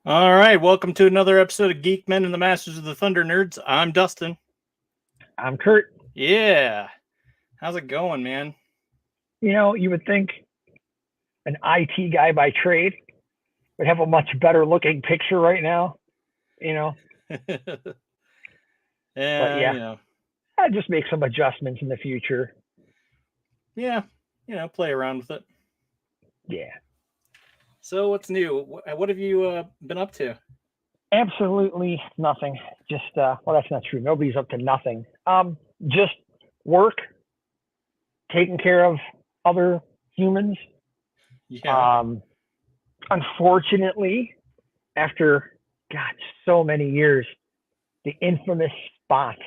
All right, welcome to another episode of Geek-Men and the Masters of the Thundernerds. I'm Dustin. I'm Kurt. Yeah. How's it going, man? You know, you would think an IT guy by trade would have a much better looking picture right now, you know. But yeah, you know. I'd just make some adjustments in the future. Yeah, play around with it. Yeah. So what's new? What have you been up to? Absolutely nothing. Just well, that's not true. Nobody's up to nothing. Just work, taking care of other humans. Yeah. Unfortunately, after so many years, the infamous spot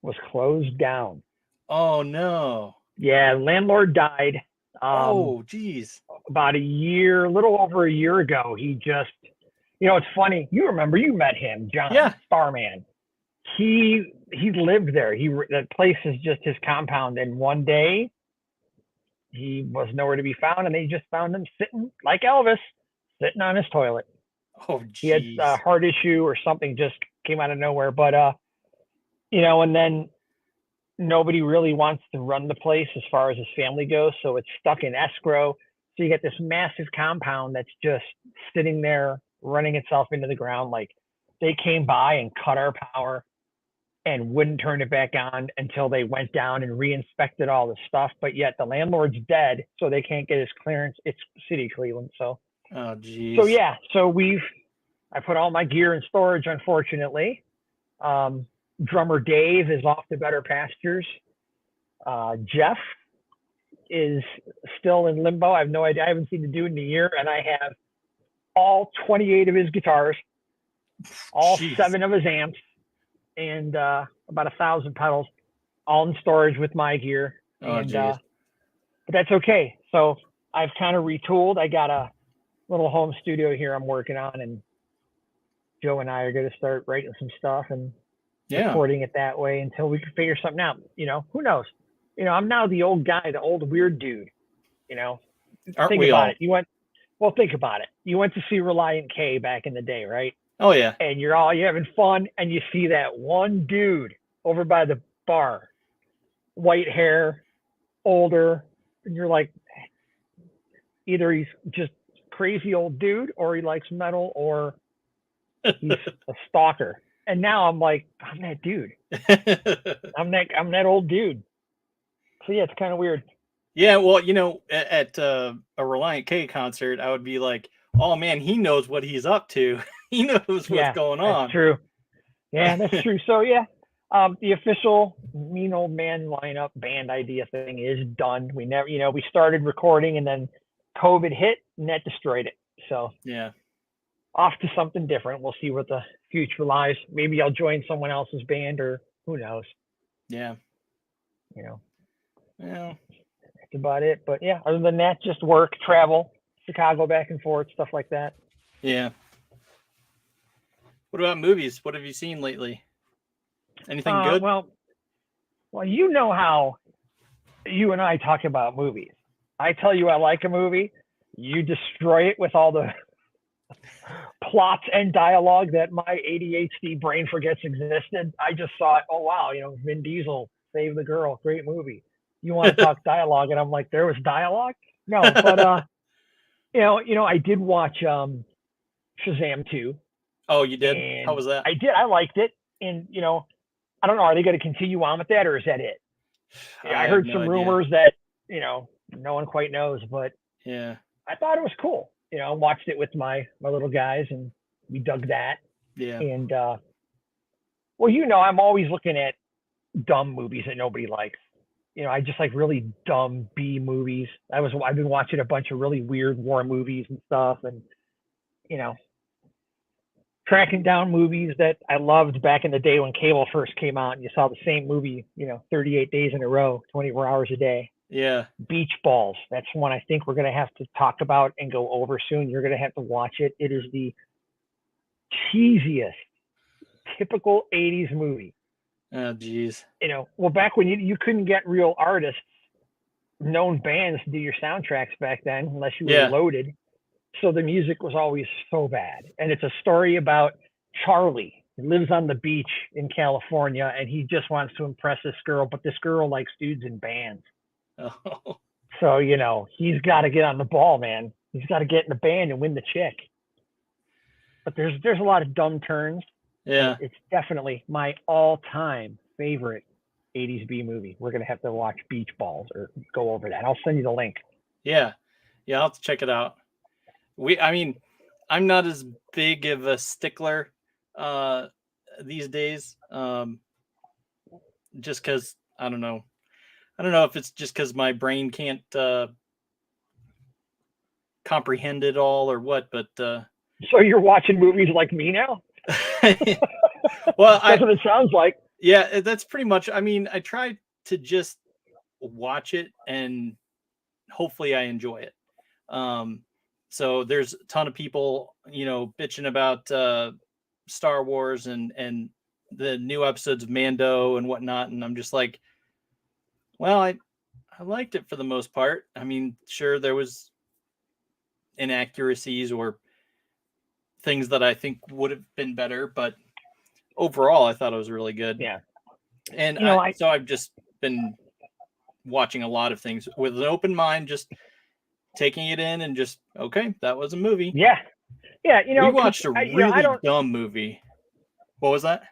was closed down. Oh no. Yeah, landlord died. Oh, geez. About a little over a year ago. He just, it's funny. You remember, you met him, John, Yeah. Starman. He lived there. That place is just his compound. And one day, he was nowhere to be found, and they just found him sitting like Elvis, sitting on his toilet. Oh, He had geez. a heart issue or something, just came out of nowhere. But and then nobody really wants to run the place as far as his family goes, so it's stuck in escrow. So you get this massive compound that's just sitting there, running itself into the ground. Like, they came by and cut our power and wouldn't turn it back on until they went down and re-inspected all the stuff. But yet the landlord's dead, so they can't get his clearance. It's city of Cleveland, so. Oh, geez. So yeah, I put all my gear in storage, unfortunately. Drummer Dave is off to better pastures. Jeff is still in limbo. I have no idea. I haven't seen the dude in a year, and I have all 28 of his guitars, all 7 of his amps, and about 1,000 pedals, all in storage with my gear. Oh, but that's okay. So I've kind of retooled. I got a little home studio here I'm working on, and Joe and I are going to start writing some stuff and recording it that way until we can figure something out. Who knows? I'm now the old guy, the old weird dude. Think about it. Think about it. You went to see Reliant K back in the day, right? Oh yeah. And you're having fun, and you see that one dude over by the bar, white hair, older, and you're like, either he's just crazy old dude, or he likes metal, or he's a stalker. And now I'm like, I'm that dude. I'm that old dude. So yeah, it's kind of weird. Yeah, well, at a Reliant K concert, I would be like, oh man, he knows what he's up to. He knows what's going on. That's true. Yeah, that's true. So yeah, the official Mean Old Man lineup band idea thing is done. We never, we started recording, and then COVID hit, and that destroyed it. So yeah, off to something different. We'll see what the future lies. Maybe I'll join someone else's band, or who knows. Yeah. Yeah. That's about it. But yeah, other than that, just work, travel, Chicago back and forth, stuff like that. Yeah. What about movies? What have you seen lately? Anything good? Well, you know how you and I talk about movies. I tell you I like a movie, you destroy it with all the plots and dialogue that my ADHD brain forgets existed. I just saw it. Oh wow, Vin Diesel, Save the Girl, great movie. You want to talk dialogue, and I'm like, there was dialogue? No, but I did watch Shazam 2. Oh, you did? How was that? I did. I liked it. And I don't know, are they going to continue on with that, or is that it? I heard some rumors that no one quite knows, but yeah, I thought it was cool. I watched it with my little guys, and we dug that. Yeah. And I'm always looking at dumb movies that nobody likes. I just like really dumb B movies. I've been watching a bunch of really weird war movies and stuff, and tracking down movies that I loved back in the day when cable first came out, and you saw the same movie, 38 days in a row, 24 hours a day. Yeah. Beach Balls. That's one I think we're going to have to talk about and go over soon. You're going to have to watch it. It is the cheesiest, typical 80s movie. Oh, geez. Back when you couldn't get real artists, known bands to do your soundtracks back then, unless you were loaded. So the music was always so bad. And it's a story about Charlie. He lives on the beach in California and he just wants to impress this girl, but this girl likes dudes in bands. Oh. So, you know, he's got to get on the ball, man. He's got to get in the band and win the chick. But there's a lot of dumb turns. Yeah. It's definitely my all-time favorite 80s B movie. We're going to have to watch Beach Balls or go over that. I'll send you the link. Yeah. Yeah, I'll have to check it out. I mean, I'm not as big of a stickler these days. Just because I don't know if it's just because my brain can't comprehend it all or what, but so you're watching movies like me now? Well, that's what it sounds like. Yeah, that's pretty much. I mean, I try to just watch it and hopefully I enjoy it. So there's a ton of people, you know, bitching about Star Wars and the new episodes of Mando and whatnot, and I'm just like, well, I liked it for the most part. I mean, sure, there was inaccuracies or things that I think would have been better, but overall, I thought it was really good. Yeah. And you know, so I've just been watching a lot of things with an open mind, just taking it in and just, okay, that was a movie. Yeah. Yeah. You know, we watched a really dumb movie. What was that?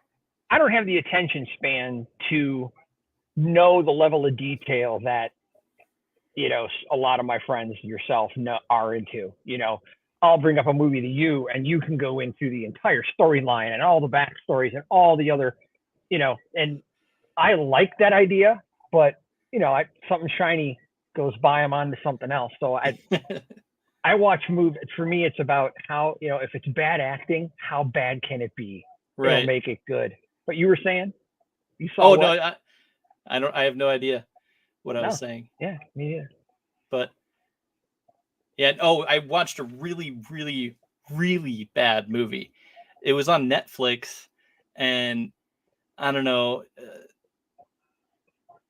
I don't have the attention span to know the level of detail that, you know, a lot of my friends, yourself, are into. You know, I'll bring up a movie to you and you can go into the entire storyline and all the backstories and all the other, you know, and I like that idea, but, you know, something shiny goes by, I'm on to something else. So I watch movies. For me, it's about how, you know, if it's bad acting, how bad can it be? Right. It'll make it good. But you were saying you saw. Oh, what? No, I have no idea what I was saying. Yeah, me either. But yeah, I watched a really, really, really bad movie. It was on Netflix, and I don't know.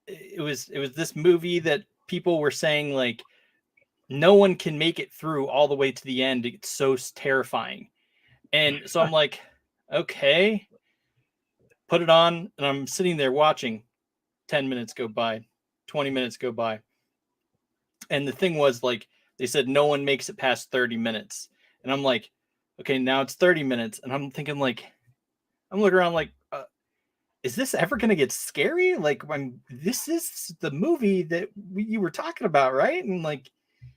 It was this movie that people were saying like no one can make it through all the way to the end. It's so terrifying, and so I'm like, okay, put it on, and I'm sitting there watching. 10 minutes go by, 20 minutes go by, and the thing was like they said no one makes it past 30 minutes, and I'm like, okay, now it's 30 minutes, and I'm thinking like, I'm looking around like, is this ever going to get scary? Like, this is the movie that you were talking about, right? And like,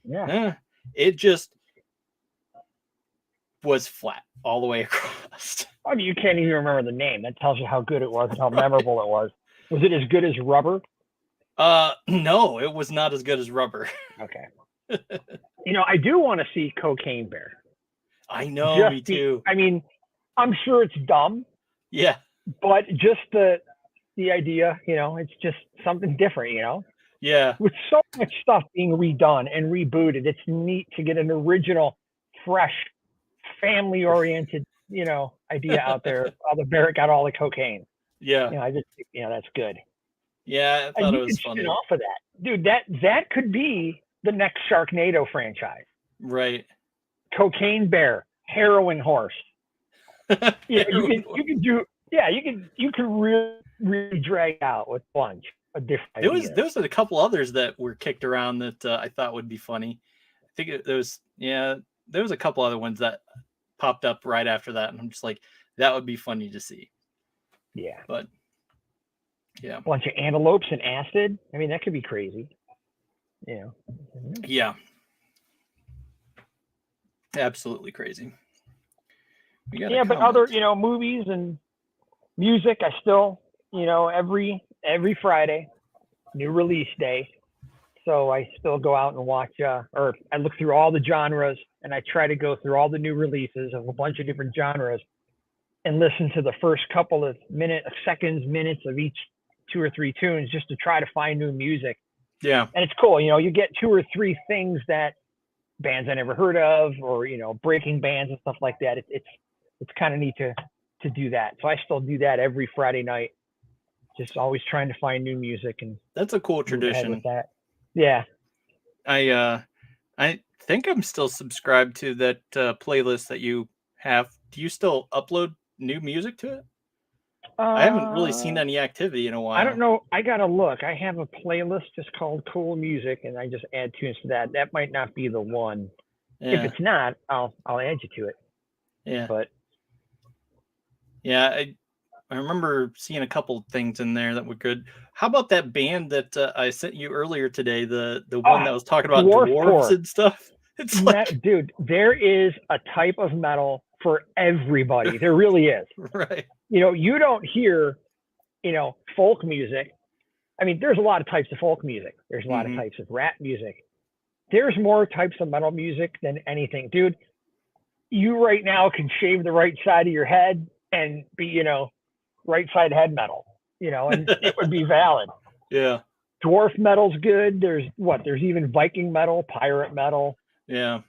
yeah, it just was flat all the way across. I mean, you can't even remember the name. That tells you how good it was and how memorable it was. Was it as good as Rubber? No, it was not as good as Rubber. Okay. You know, I do want to see Cocaine Bear. I know, me too. I mean, I'm sure it's dumb. Yeah. But just the idea, you know, it's just something different, you know? Yeah. With so much stuff being redone and rebooted, it's neat to get an original, fresh, family-oriented, you know, idea out there. The bear got all the cocaine. Yeah. You know, I just, you know, that's good. Yeah, I thought it was funny. Spin off of that, dude. That could be the next Sharknado franchise. Right. Cocaine Bear, Heroin Horse. Yeah, you can do. Yeah, you can really drag out with bunch of different ideas. There was a couple others that were kicked around that I thought would be funny. I think there was a couple other ones that popped up right after that, and I'm just like, that would be funny to see. Yeah. But yeah. A bunch of antelopes and acid. I mean, that could be crazy. Yeah. Yeah. Absolutely crazy. Yeah, but other, you know, movies and music, I still, you know, every Friday, new release day. So I still go out and watch, or I look through all the genres and I try to go through all the new releases of a bunch of different genres and listen to the first couple of minutes of each 2 or 3 tunes just to try to find new music. Yeah. And it's cool. You know, you get 2 or 3 things that bands I never heard of, or, you know, breaking bands and stuff like that. It's kind of neat to do that. So I still do that every Friday night. Just always trying to find new music, and that's a cool tradition. with that. Yeah. I think I'm still subscribed to that playlist that you have. Do you still upload new music to it? I haven't really seen any activity in a while. I don't know. I gotta look. I have a playlist just called Cool Music, and I just add tunes to that. That might not be the one. Yeah. If it's not, I'll add you to it. Yeah. But yeah, I remember seeing a couple things in there that were good. How about that band that I sent you earlier today? The one that was talking about dwarves and stuff. It's like, dude, there is a type of metal for everybody. There really is. Right. You don't hear, folk music. I mean, there's a lot of types of folk music. There's a lot of types of rap music. There's more types of metal music than anything. Dude, you right now can shave the right side of your head and be, right side head metal, and it would be valid. Yeah. Dwarf metal's good. There's even Viking metal, pirate metal. Yeah.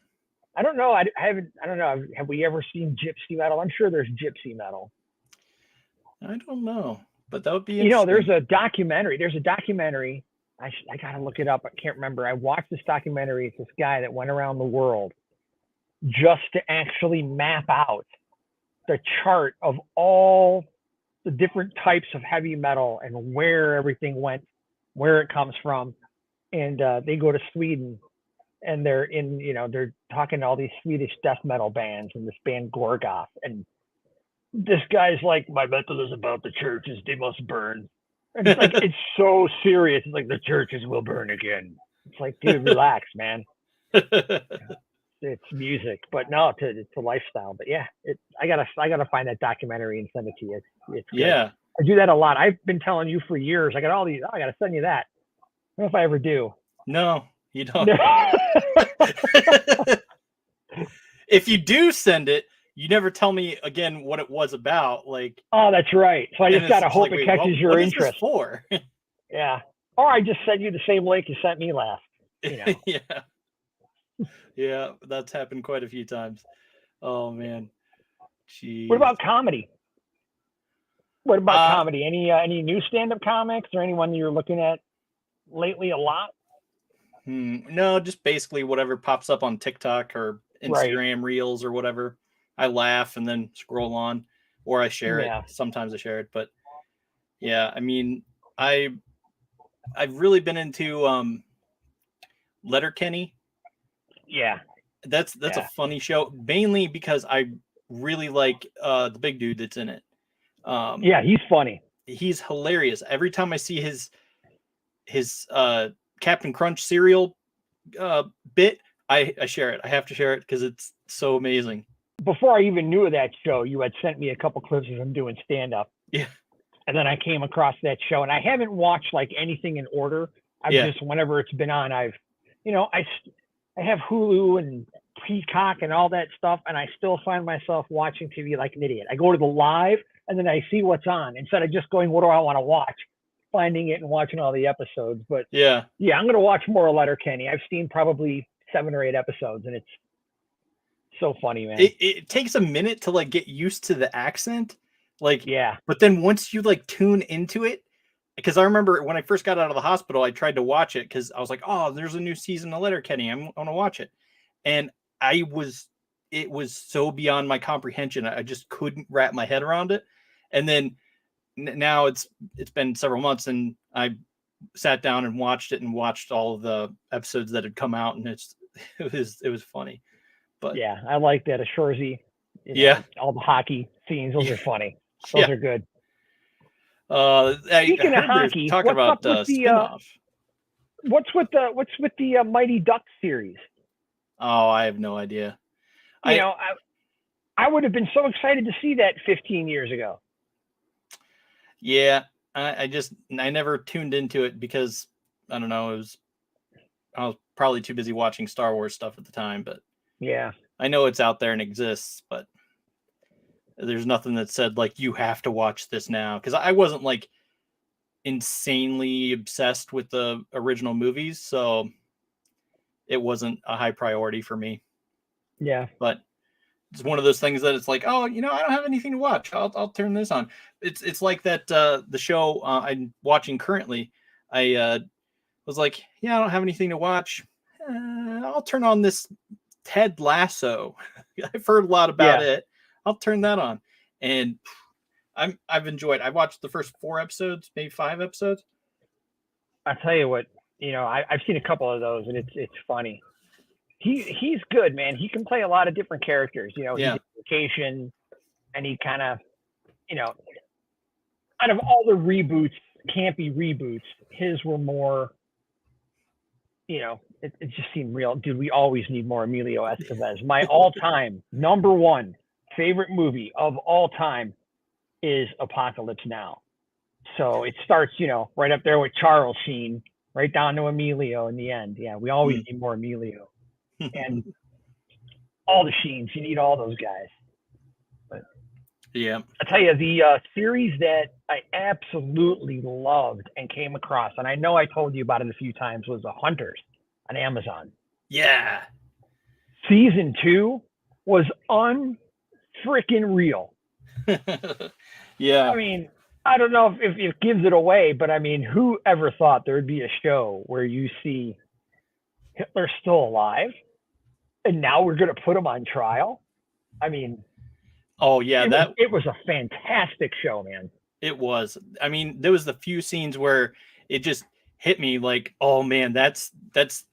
I don't know. I don't know. Have we ever seen gypsy metal? I'm sure there's gypsy metal. I don't know, but that would be interesting. There's a documentary. I got to look it up. I can't remember. I watched this documentary. It's this guy that went around the world just to actually map out the chart of all the different types of heavy metal and where everything went, where it comes from. And they go to Sweden and they're talking to all these Swedish death metal bands and this band Gorgoth. And this guy's like, my metal is about the churches. They must burn. And it's like, it's so serious. It's like the churches will burn again. It's like, dude, relax, man. It's music, but no, it's a lifestyle. But yeah, I gotta find that documentary and send it to you. It's good. Yeah. I do that a lot. I've been telling you for years. I got all these. I gotta send you that. I don't know if I ever do. No, you don't. If you do send it, you never tell me again what it was about. Like, oh, that's right. So I just gotta hope it catches your interest. What is this for? Yeah. Or I just send you the same link you sent me last. Yeah. Yeah, that's happened quite a few times. Oh man. Jeez. What about comedy? Any new stand-up comics or anyone you're looking at lately a lot? No, just basically whatever pops up on TikTok or Instagram Reels or whatever. I laugh and then scroll on, or I share it. Sometimes I share it, but yeah, I mean, I've really been into Letterkenny. Yeah, that's a funny show, mainly because I really like the big dude that's in it. Yeah, he's funny. He's hilarious. Every time I see his Captain Crunch cereal bit, I share it. I have to share it because it's so amazing. Before I even knew of that show, you had sent me a couple clips of him doing stand-up. Yeah. And then I came across that show, and I haven't watched like anything in order. I've just, whenever it's been on, I have Hulu and Peacock and all that stuff, and I still find myself watching TV like an idiot. I go to the live, and then I see what's on instead of just going, what do I want to watch? Finding it and watching all the episodes. But yeah, I'm going to watch more of Letterkenny. I've seen probably 7 or 8 episodes, and it's so funny, man. It takes a minute to like get used to the accent. Like, yeah. But then once you like tune into it, because I remember when I first got out of the hospital, I tried to watch it because I was like, oh, there's a new season of Letterkenny. I'm going to watch it. And it was so beyond my comprehension. I just couldn't wrap my head around it. And then now it's been several months and I sat down and watched it and watched all of the episodes that had come out, and it was funny. But yeah, I like that. Shorzy, all the hockey scenes, those are funny. Those are good. Speaking of hockey, talking about spin-off. What's with the Mighty Ducks series? Oh, I have no idea. I would have been so excited to see that 15 years ago. Yeah, I never tuned into it because I don't know. I was probably too busy watching Star Wars stuff at the time, but yeah, I know it's out there and exists, but there's nothing that said like you have to watch this now, because I wasn't like insanely obsessed with the original movies, so it wasn't a high priority for me. Yeah, but it's one of those things that it's like, oh, I don't have anything to watch. I'll turn this on. It's like that the show I'm watching currently. I was like, I don't have anything to watch. I'll turn on this Ted Lasso. I've heard a lot about it. I'll turn that on, and I've enjoyed. I watched the first 4 episodes, maybe 5 episodes. I'll tell you what, I've seen a couple of those, and it's funny. He's good, man. He can play a lot of different characters. He's on vacation, and he kind of, out of all the reboots, campy reboots, his were more, it just seemed real. Dude, we always need more Emilio Estevez. My all-time number 1 favorite movie of all time is Apocalypse Now. So it starts, right up there with Charles Sheen, right down to Emilio in the end. Yeah, we always need more Emilio. And all the Sheens, you need all those guys. But yeah, I tell you, the series that I absolutely loved and came across, and I know I told you about it a few times, was The Hunters on Amazon. Yeah. Season 2 was unfreaking real. Yeah. I mean, I don't know if it gives it away, but I mean, who ever thought there would be a show where you see Hitler still alive, and now we're going to put him on trial? I mean, oh yeah, it was a fantastic show, man. It was. I mean, there was the few scenes where it just hit me like, oh man, that's it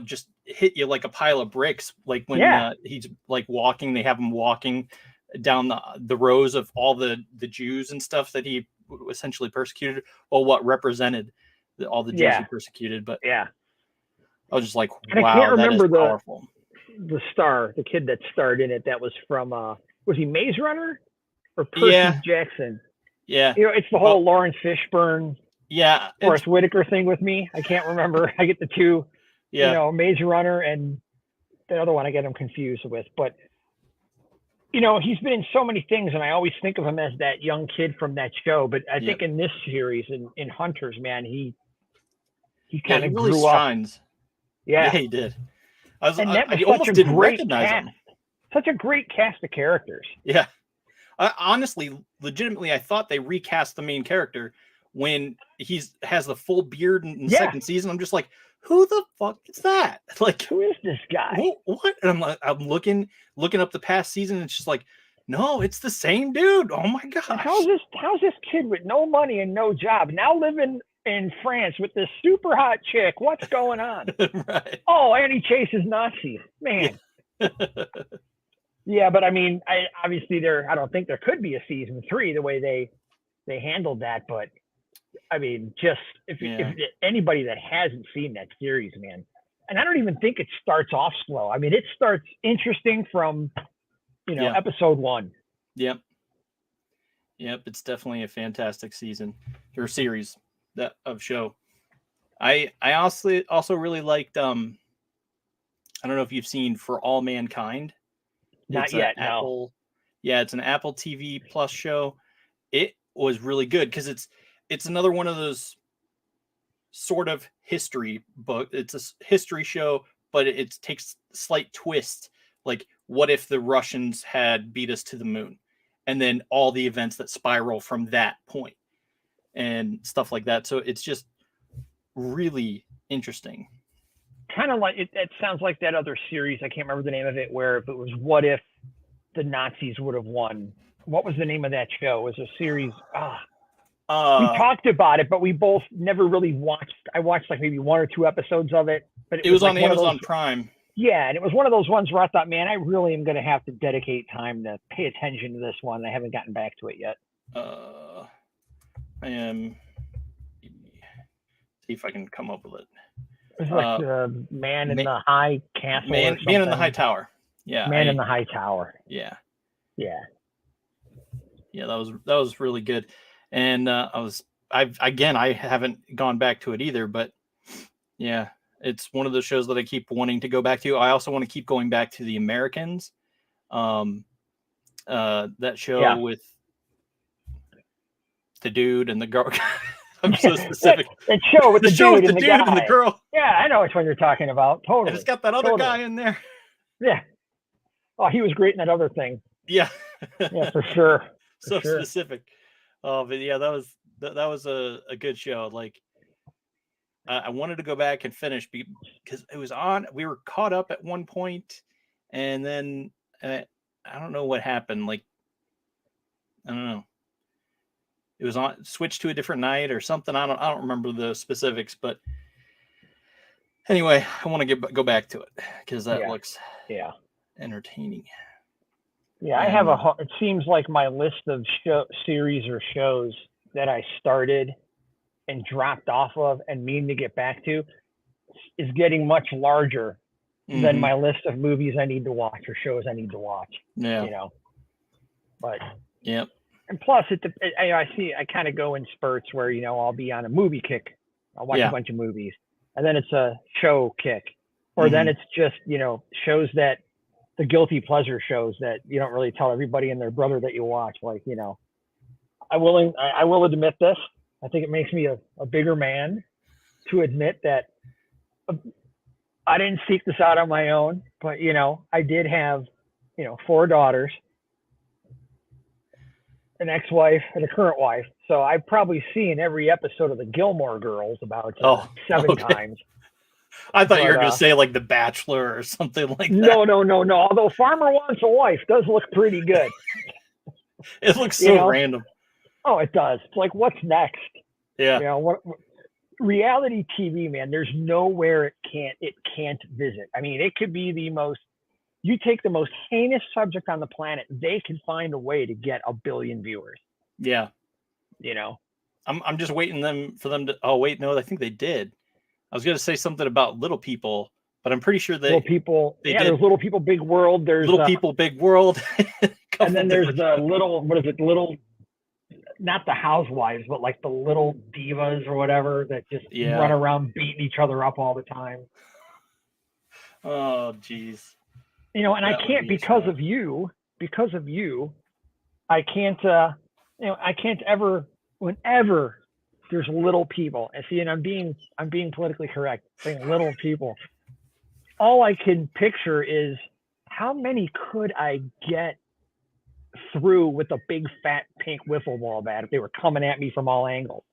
just hit you like a pile of bricks. Like when he's like walking, they have him walking down the rows of all the Jews and stuff that he essentially persecuted, or what represented all the Jews he persecuted. But I was just like, and wow, I can't remember that is powerful. The kid that starred in it, that was from was he Maze Runner or Percy Jackson? Yeah, it's the whole Lawrence Fishburne, Forrest Whitaker thing with me. I can't remember. I get the two, Maze Runner and the other one. I get them confused with, but. He's been in so many things, and I always think of him as that young kid from that show. But I think in this series, in Hunters, man, he kind of really grew shines. up. Yeah, he did. I almost didn't recognize him. Such a great cast of characters. Yeah, honestly, legitimately, I thought they recast the main character when has the full beard in the second season. I'm just like, who the fuck is that? Like, who is this guy? What? And I'm looking up the past season, and it's just like, no, it's the same dude. Oh my gosh. How's this kid with no money and no job now living in France with this super hot chick? What's going on? Right. Oh, and he chases Nazis. Man. Yeah, but I mean, obviously I don't think there could be a season 3 the way they handled that, but I mean, just if anybody that hasn't seen that series, man, and I don't even think it starts off slow. I mean, it starts interesting from, episode 1. Yep. It's definitely a fantastic season or series of show. I also really liked. I don't know if you've seen For All Mankind. Not yet. No. It's an Apple TV Plus show. It was really good because it's another one of those sort of history book. It's a history show, but it takes a slight twist. Like, what if the Russians had beat us to the moon? And then all the events that spiral from that point and stuff like that. So it's just really interesting. Kind of like, it sounds like that other series. I can't remember the name of it, where if it was what if the Nazis would have won. What was the name of that show? It was a series. We talked about it, but we both never really watched. I watched like maybe 1 or 2 episodes of it. But it was like on Amazon Prime. Yeah, and it was one of those ones where I thought, man, I really am going to have to dedicate time to pay attention to this one. I haven't gotten back to it yet. I am. See if I can come up with it. It's like the Man in the High Castle. Man in the High Tower. Yeah. Man in the High Tower. Yeah. Yeah. Yeah, that was really good. And I haven't gone back to it either, but yeah, it's one of those shows that I keep wanting to go back to. I also want to keep going back to The Americans. That show with the dude and the girl. I'm so specific. that show with the dude and the girl. Yeah, I know which one you're talking about. Totally. And it's got that other guy in there. Yeah. Oh, he was great in that other thing. Yeah. Yeah, for sure. Specific. Oh, but yeah, that was a good show. Like, I wanted to go back and finish because it was on. We were caught up at one point, and then I don't know what happened. Like, I don't know. It was on switched to a different night or something. I don't remember the specifics, but anyway, I want to go back to it because that looks entertaining. Yeah, I have it seems like my list of series or shows that I started and dropped off of and mean to get back to is getting much larger than my list of movies I need to watch or shows I need to watch. Yeah. You know, but yep. And plus, I kind of go in spurts where, you know, I'll be on a movie kick. I'll watch a bunch of movies, and then it's a show kick, or then it's just, you know, shows that the guilty pleasure shows that you don't really tell everybody and their brother that you watch. Like, you know, I will admit this. I think it makes me a bigger man to admit that I didn't seek this out on my own, but, you know, I did have, you know, 4 daughters, an ex-wife and a current wife. So I've probably seen every episode of the Gilmore Girls about 7 times. I thought you were going to say like The Bachelor or something like that. No. Although Farmer Wants a Wife does look pretty good. It looks so random. Oh, it does. It's like, what's next? Yeah. You know, what reality TV, man, there's nowhere it can't visit. I mean, it could be you take the most heinous subject on the planet, they can find a way to get 1 billion viewers. Yeah. You know, I'm just waiting for them to, oh wait, no, I think they did. I was going to say something about Little People, but I'm pretty sure Little People. There's Little People, Big World. There's Little People, Big World. And then there's the little, not the housewives, but like the little divas or whatever that just run around beating each other up all the time. Oh, geez. You know, and I can't because of you, I can't, you know, I can't ever, whenever there's little people, and see, and I'm being politically correct, saying little people, all I can picture is how many could I get through with a big fat pink wiffle ball bat if they were coming at me from all angles.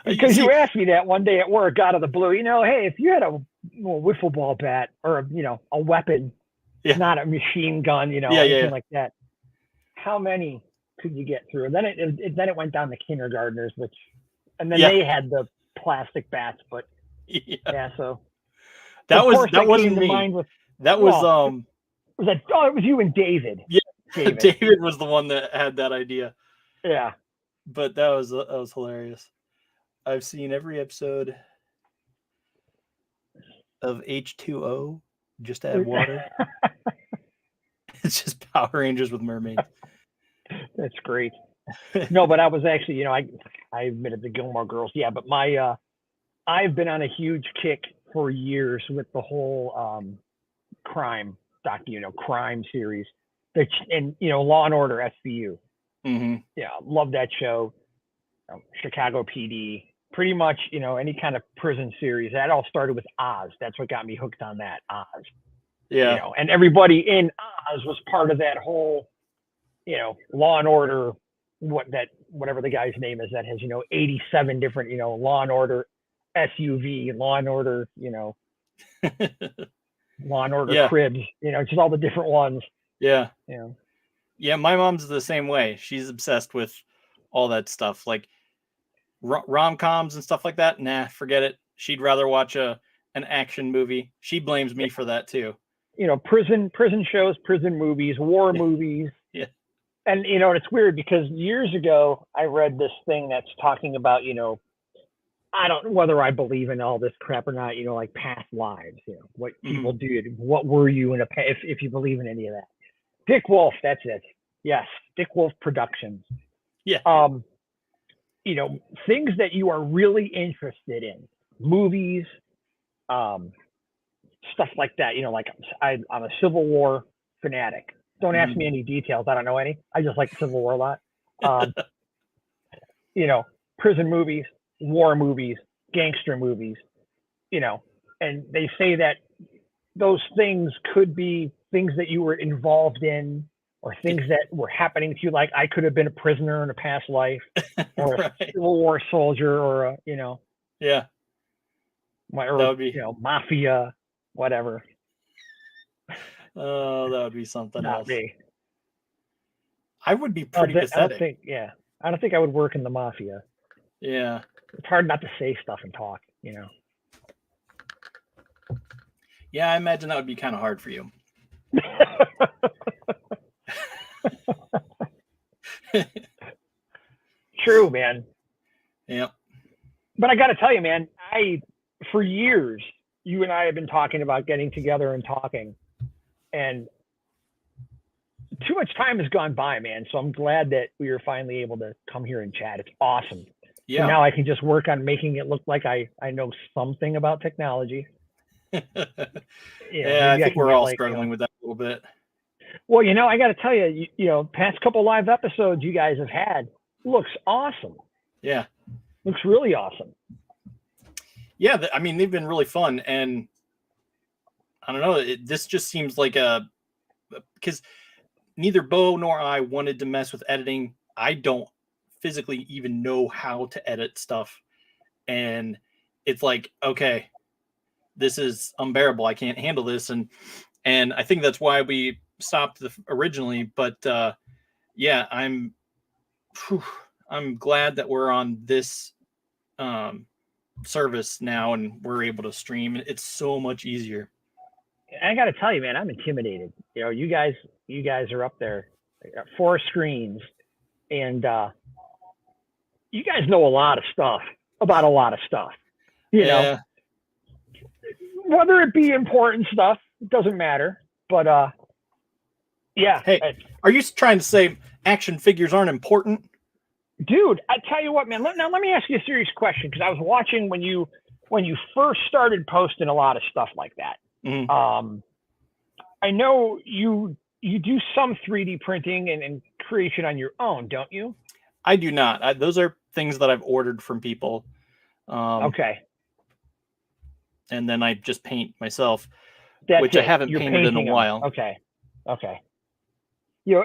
Because you asked me that one day at work out of the blue, you know, hey, if you had a wiffle ball bat or, you know, a weapon, not a machine gun, you know, anything like that, how many could you get through? And then it went down to kindergartners, and then they had the plastic bats, but so that wasn't me. It was you and David. Yeah, David was the one that had that idea. Yeah, but that was hilarious. I've seen every episode of H2O. Just add water. It's just Power Rangers with mermaids. That's great. No, but I was actually, you know, I admitted the Gilmore Girls. Yeah, but I've been on a huge kick for years with the whole crime series, and you know, Law and Order SVU. Yeah, love that show. Chicago PD, pretty much, you know, any kind of prison series. That all started with Oz. That's what got me hooked on that, Oz. Yeah. You know, and everybody in Oz was part of that whole, you know, Law and Order, whatever the guy's name is that has, you know, 87 different, you know, Law and Order SUV, Law and Order, you know, Law and Order Cribs, you know, just all the different ones. Yeah. You know. Yeah, my mom's the same way. She's obsessed with all that stuff, like rom-coms and stuff like that. Nah, forget it. She'd rather watch an action movie. She blames me for that too. You know, prison shows, prison movies, war movies. Yeah. And, you know, it's weird because years ago, I read this thing that's talking about, you know, I don't know whether I believe in all this crap or not, you know, like past lives, you know, what people did, what were you in if you believe in any of that. Dick Wolf, that's it. Yes, Dick Wolf Productions. Yeah. You know, things that you are really interested in, movies, stuff like that. You know, like I'm a Civil War fanatic. Don't ask me any details. I don't know any. I just like Civil War a lot. You know, prison movies, war movies, gangster movies, you know, and they say that those things could be things that you were involved in or things that were happening to you. Like I could have been a prisoner in a past life or a Civil War soldier or a, you know, Yeah. Or, That would be, mafia, whatever. oh, that would be something Not else. me. I would be I pretty pathetic. I don't think I would work in the mafia. Yeah. It's hard not to say stuff and talk, Yeah, I imagine that would be kind of hard for you. True, man. Yeah. But I got to tell you, man, for years, you and I have been talking about getting together and talking, and too much time has gone by, man. So I'm glad that we were finally able to come here and chat. It's awesome. Yeah. So now I can just work on making it look like I know something about technology. Yeah, I think we're all struggling with that a little bit. Well, I got to tell you, past couple live episodes you guys have had looks awesome. Yeah. Looks really awesome. Yeah, I mean, they've been really fun, and I don't know, this just seems like because neither Bo nor I wanted to mess with editing. I don't physically even know how to edit stuff, and it's like, okay, this is unbearable. I can't handle this, and I think that's why we stopped originally. But yeah, I'm glad that we're on this service now and we're able to stream. It's so much easier. I got to tell you, man, I'm intimidated. You guys are up there, 4 screens, and you guys know a lot of stuff about a lot of stuff. You know, whether it be important stuff, it doesn't matter. But yeah. Hey, are you trying to say action figures aren't important? Dude, I tell you what, man. Now let me ask you a serious question, because I was watching when you first started posting a lot of stuff like that. Mm-hmm. I know you do some 3D printing and creation on your own, don't you? I do not. Those are things that I've ordered from people. Okay. And then I just paint myself, which I haven't painted in a while. Okay.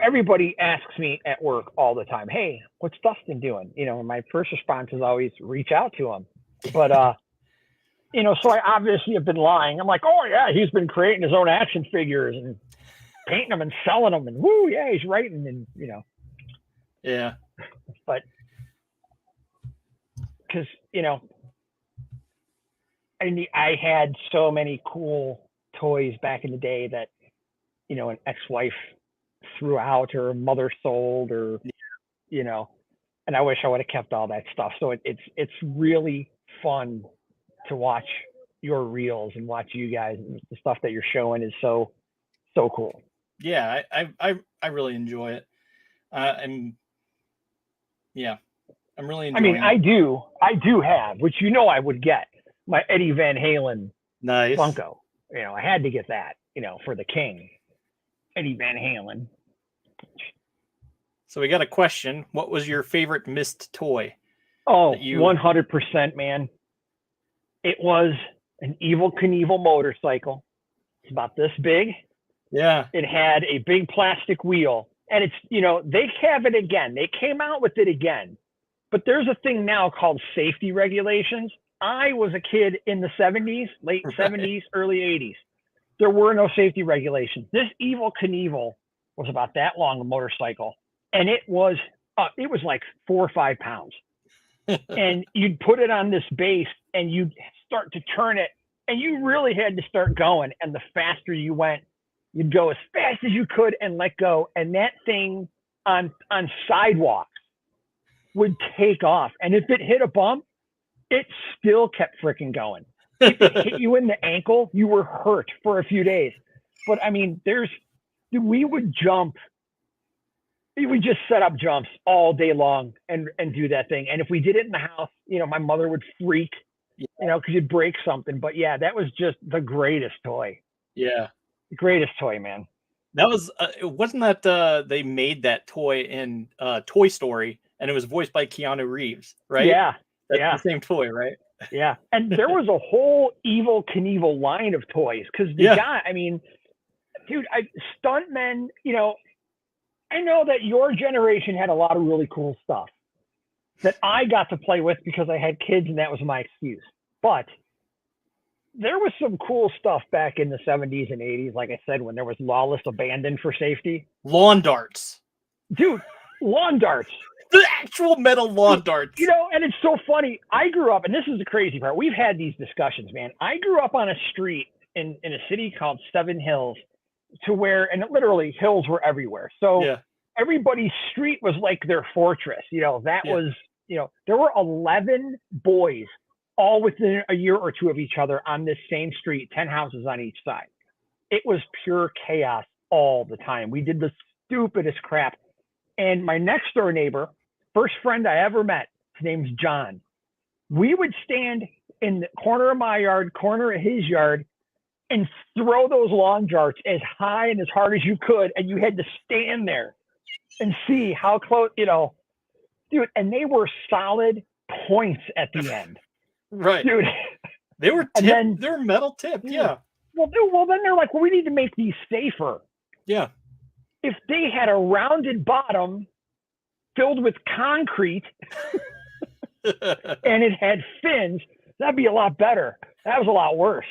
Everybody asks me at work all the time, hey, what's Dustin doing? And my first response is always reach out to him. But, so I obviously have been lying. I'm like, oh, yeah, he's been creating his own action figures and painting them and selling them. And woo, yeah, he's writing and, Yeah. But because, I had so many cool toys back in the day that, an ex-wife threw out or mother sold or, and I wish I would have kept all that stuff. So it's really fun to watch your reels and watch you guys. The stuff that you're showing is so cool. Yeah, I really enjoy it. I'm really enjoying it. I do have, which I would get, my Eddie Van Halen nice Funko. I had to get that, for the king, Eddie Van Halen. So we got a question. What was your favorite missed toy? Oh, 100%, man. It was an Evel Knievel motorcycle. It's about this big. Yeah. It had a big plastic wheel. And it's, they have it again. They came out with it again. But there's a thing now called safety regulations. I was a kid in the 70s, late 70s, early 80s. There were no safety regulations. This Evel Knievel was about that long, a motorcycle. And it was like 4 or 5 pounds. And you'd put it on this base and you'd start to turn it, and you really had to start going. And the faster you went, you'd go as fast as you could and let go. And that thing on sidewalks would take off. And if it hit a bump, it still kept freaking going. If it hit you in the ankle, you were hurt for a few days. But we would jump. We would just set up jumps all day long and do that thing. And if we did it in the house, my mother would freak, because you'd break something. But yeah, that was just the greatest toy. Yeah. The greatest toy, man. That was, wasn't that they made that toy in Toy Story, and it was voiced by Keanu Reeves, right? Yeah. That's the same toy, right? Yeah. And there was a whole Evel Knievel line of toys, because the guy, dude, stuntmen, I know that your generation had a lot of really cool stuff. that I got to play with because I had kids and that was my excuse. But there was some cool stuff back in the 70s and 80s, like I said, when there was lawless abandon for safety. Lawn darts. Dude, lawn darts. The actual metal lawn darts. You know, and it's so funny. I grew up, and this is the crazy part. We've had these discussions, man. I grew up on a street in a city called Seven Hills to where, and literally hills were everywhere. So everybody's street was like their fortress. You know, that was, you know, there were 11 boys all within a year or two of each other on this same street, 10 houses on each side. It was pure chaos all the time. We did the stupidest crap. And my next door neighbor, first friend I ever met, his name's John. We would stand in the corner of my yard, corner of his yard, and throw those lawn darts as high and as hard as you could. And you had to stand there and see how close, you know, dude, and they were solid points at the end. Right. Dude. They were tipped. They were metal tipped. Yeah. Well, dude, then they're like, well, we need to make these safer. Yeah. If they had a rounded bottom filled with concrete and it had fins, that'd be a lot better. That was a lot worse.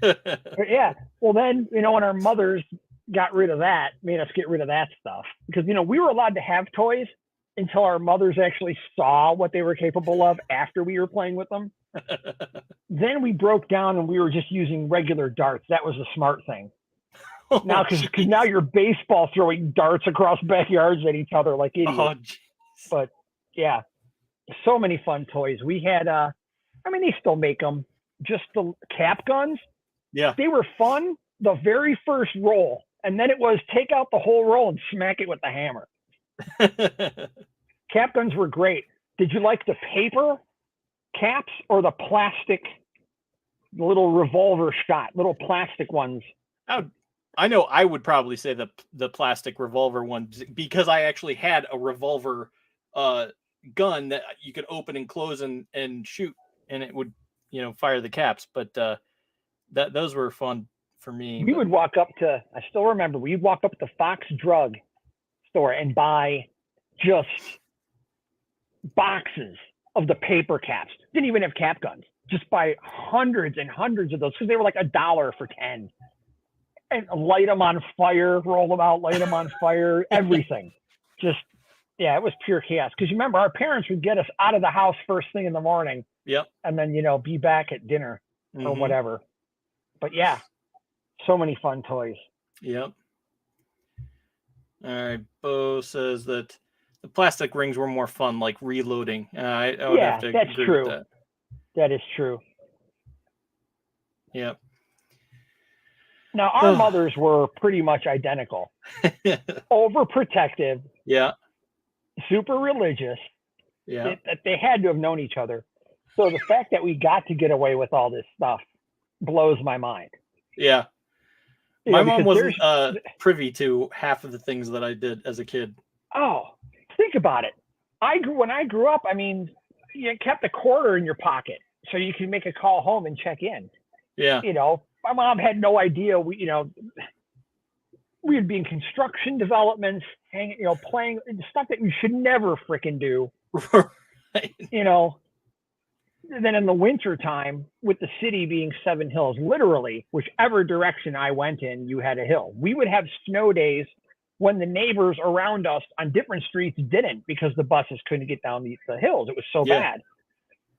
But yeah. Well, then, you know, when our mothers got rid of that, made us get rid of that stuff. Because, you know, we were allowed to have toys until our mothers actually saw what they were capable of after we were playing with them. Then we broke down and we were just using regular darts. That was the smart thing. Now, because now you're baseball throwing darts across backyards at each other like idiots. But yeah, so many fun toys. We had, I mean, they still make them. Just the cap guns. Yeah. They were fun the very first roll. And then it was take out the whole roll and smack it with the hammer. Cap guns were great. Did you like the paper caps or the plastic little revolver shot, little plastic ones? I know I would probably say the plastic revolver one because I actually had a revolver gun that you could open and close and shoot, and it would, you know, fire the caps. But those were fun for me. We would walk up to, I still remember, we'd walk up to Fox Drug store and buy just boxes of the paper caps. Didn't even have cap guns. Just buy hundreds and hundreds of those because they were like $1 for 10. And light them on fire, roll them out, light them on fire, everything. Just, yeah, it was pure chaos. Because you remember, our parents would get us out of the house first thing in the morning. Yep. And then, you know, be back at dinner or whatever. But yeah, so many fun toys. Yep. All right. Bo says that the plastic rings were more fun, like reloading. I would have to that's agree true. with that. That is true. Yep. Now, our mothers were pretty much identical. Overprotective. Yeah. Super religious. Yeah. They had to have known each other. So the fact that we got to get away with all this stuff blows my mind. Yeah. My mom wasn't privy to half of the things that I did as a kid. Oh, think about it. When I grew up, I mean, you kept a quarter in your pocket so you could make a call home and check in. Yeah. You know, my mom had no idea. We would be in construction developments, playing stuff that you should never freaking do. Right. You know, and then in the winter time, with the city being Seven Hills, literally, whichever direction I went in, you had a hill. We would have snow days when the neighbors around us on different streets didn't because the buses couldn't get down the hills. It was so bad.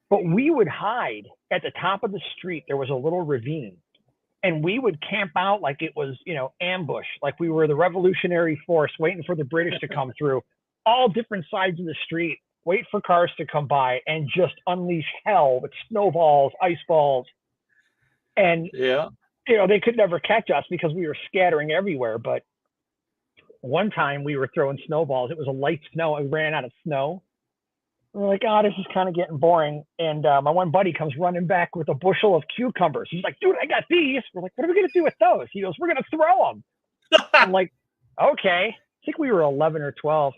But we would hide at the top of the street. There was a little ravine. And we would camp out like it was, you know, ambush, like we were the revolutionary force waiting for the British to come through, all different sides of the street, wait for cars to come by and just unleash hell with snowballs, ice balls. And, you know, they could never catch us because we were scattering everywhere. But one time we were throwing snowballs. It was a light snow. We ran out of snow. We're like, oh, this is kind of getting boring. And my one buddy comes running back with a bushel of cucumbers. He's like, dude, I got these. We're like, what are we going to do with those? He goes, we're going to throw them. I'm like, okay. I think we were 11 or 12.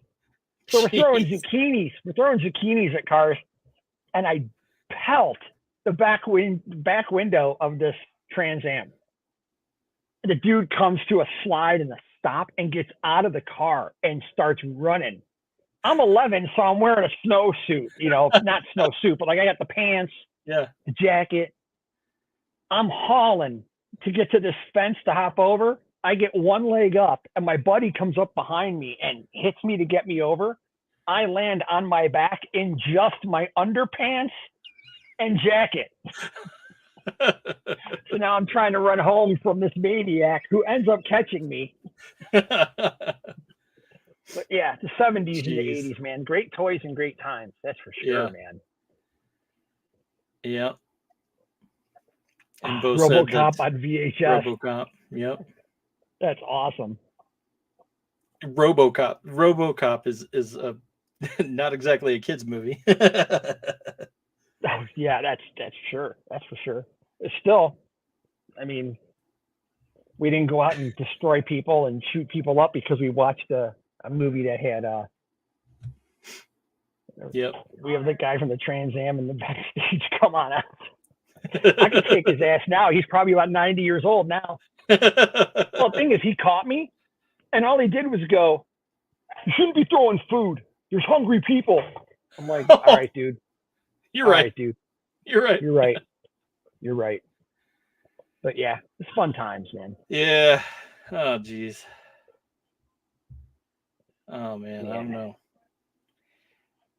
So we're throwing zucchinis. We're throwing zucchinis at cars. And I pelt the back window of this Trans Am. The dude comes to a slide and a stop and gets out of the car and starts running. I'm 11, so I'm wearing a snowsuit, not snowsuit, but like I got the pants, Yeah. the jacket. I'm hauling to get to this fence to hop over. I get one leg up, and my buddy comes up behind me and hits me to get me over. I land on my back in just my underpants and jacket. So now I'm trying to run home from this maniac who ends up catching me. But yeah, the 70s and the 80s, man. Great toys and great times. That's for sure, man. Yeah. And both RoboCop on VHS. RoboCop. Yep. That's awesome. RoboCop is a not exactly a kids movie. Oh, yeah, that's sure. That's for sure. It's still, I mean, we didn't go out and destroy people and shoot people up because we watched a movie that had Yep. We have the guy from the Trans Am in the backstage. Come on out. I could kick his ass now. He's probably about 90 years old now. Well, the thing is, he caught me, and all he did was go, "You shouldn't be throwing food. There's hungry people." I'm like, all right, dude. You're right, dude. You're right. You're right. You're right. But yeah, it's fun times, man. Yeah. Oh, geez. Oh, man. Yeah. I don't know.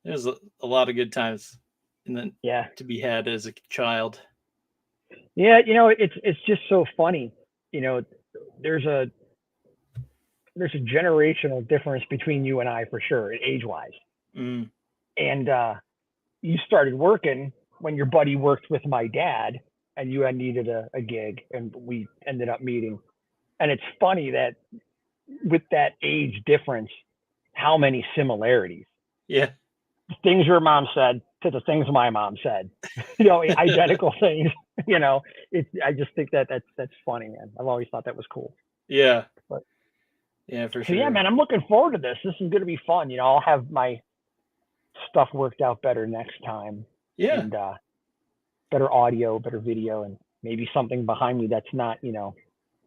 There's a lot of good times to be had as a child. Yeah, it's just so funny. There's a generational difference between you and I for sure, age-wise. Mm. And you started working when your buddy worked with my dad, and you had needed a gig, and we ended up meeting. And it's funny that with that age difference, how many similarities. Yeah. Things your mom said to the things my mom said, identical things. I just think that's funny, man. I've always thought that was cool. Yeah. But yeah, for so sure. yeah, man, I'm looking forward to this. This is going to be fun. I'll have my stuff worked out better next time. Yeah. And better audio, better video, and maybe something behind me that's not,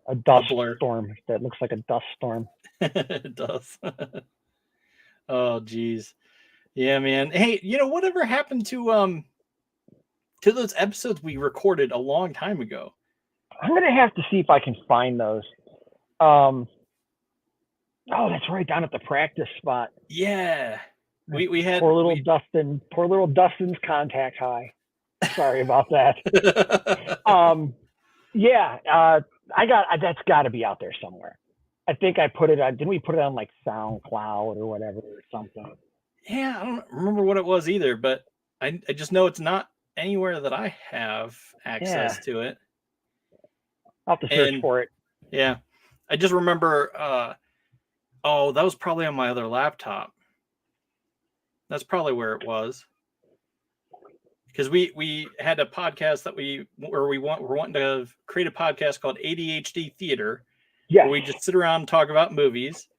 a dust storm that looks like a dust storm. It does. Oh, geez. Yeah, man. Hey, whatever happened to those episodes we recorded a long time ago? I'm gonna have to see if I can find those. Oh, that's right, down at the practice spot. Yeah. We had poor little Dustin's contact high. Sorry about that. That's got to be out there somewhere. I think I put it on. Didn't we put it on like SoundCloud or whatever or something? Yeah, I don't remember what it was either, but I just know it's not anywhere that I have access to it. I'll have to search for it. Yeah. I just remember, that was probably on my other laptop. That's probably where it was. Because we had a podcast that we're wanting to create a podcast called ADHD Theater. Yeah. Where we just sit around and talk about movies.